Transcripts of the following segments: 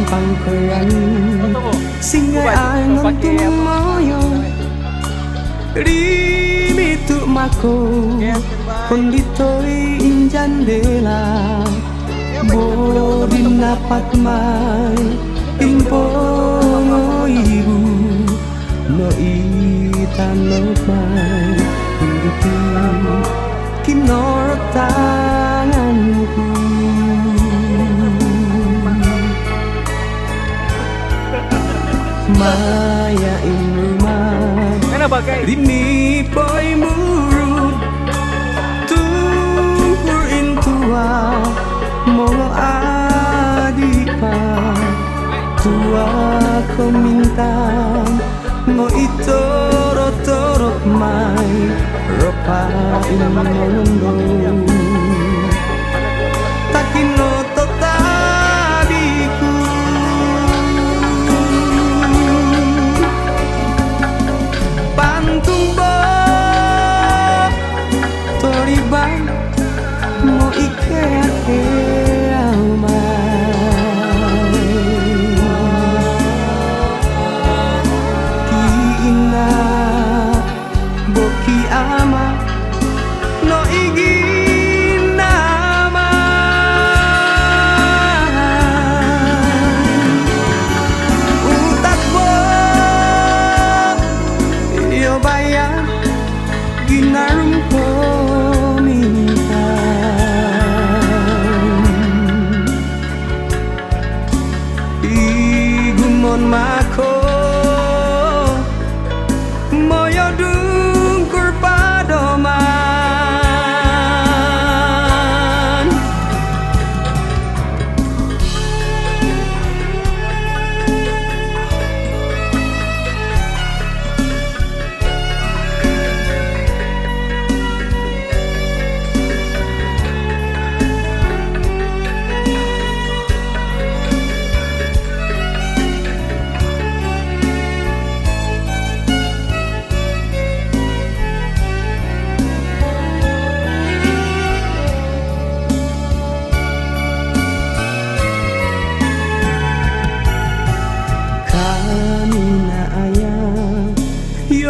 Pangkoyan singa angon tumoyo rimitu mako konditoi injandela bodin dapat mai ingpongo ibu no itanot mai hidupi kinor tanganku Maya inuman Dini boy murut Tungkur intua Molo adipa Tua ko minta Mo itorot-torot mai Ropa inumondo Takino totadiku Mo ike almai Kiina boki ama no igin nama Utak bo yo bayang ginarum ko mako moyo dungkur padoman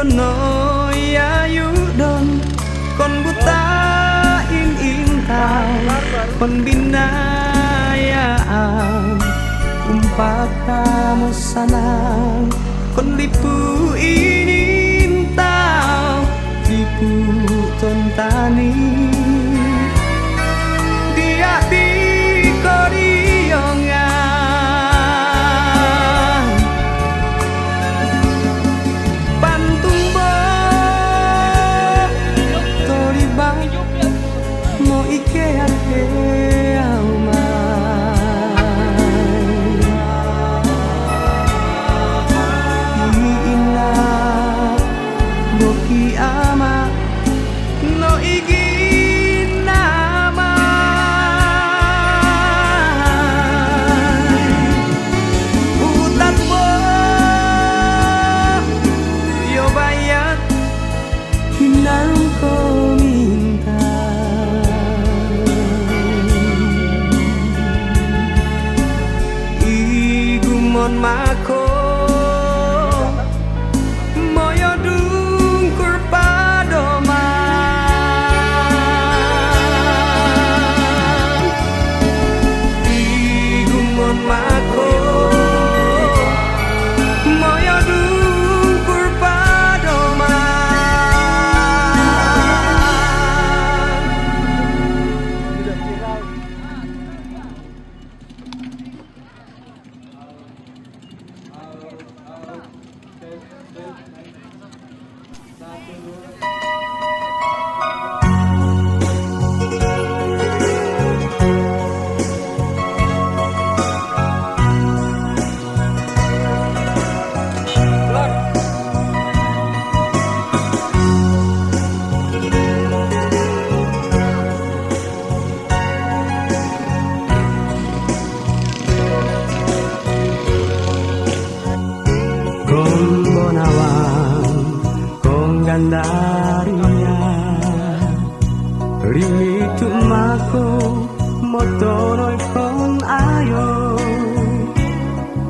no ya yudon kon butain intang kon binayaan umpak kamu sanang kon lipu inintang lipu tontani dia di koriongan mako moyo dungkur padoman igumon mako moyo dungkur padoman Rimitu mako motoroi kon ayo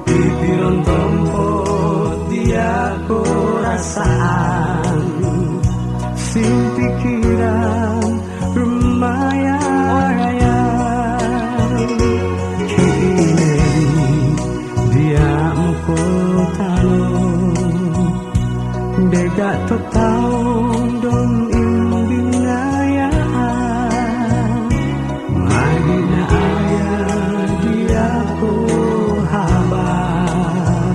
pipiron tompo dia ko rasaan sing pikiran rumaya raya kini dia ko talo dega to taon dong imbinaya magina aya dia ko habar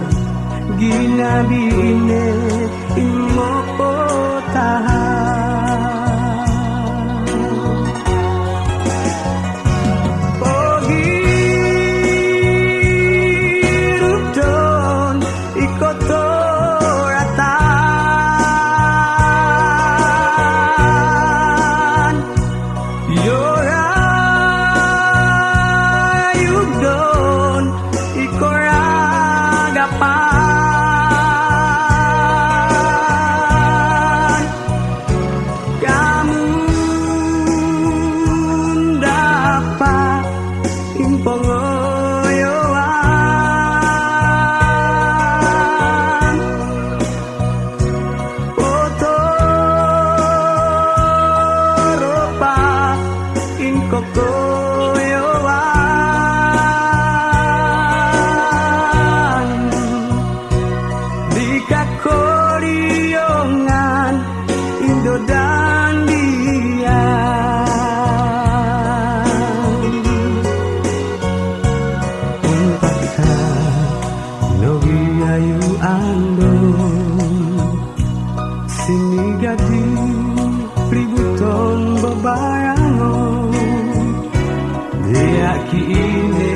ginabi ine imo ko tahan paghirup don ikoto ratan yora yudon ikora gapan kamu dapat impongoyoan foto ropa inkokoyoan di kakoriongan Indo dan dia umpaka nogi ayu andon sinigadi ributon bebarangon dia kini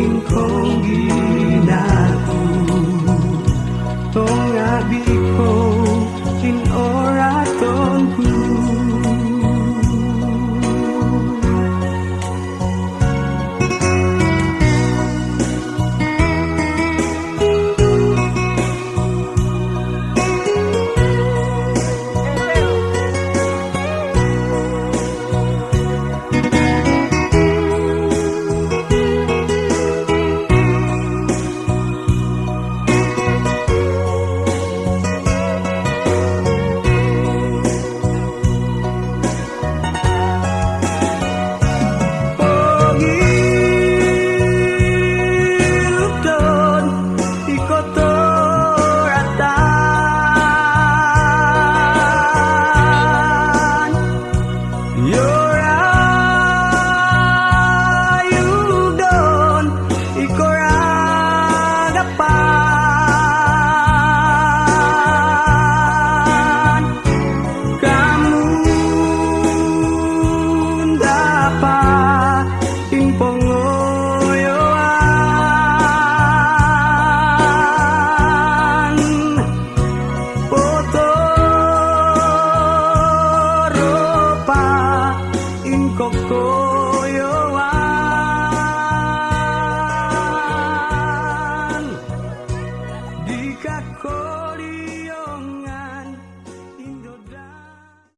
ingkong ginaku tonga biko in oratonku Coco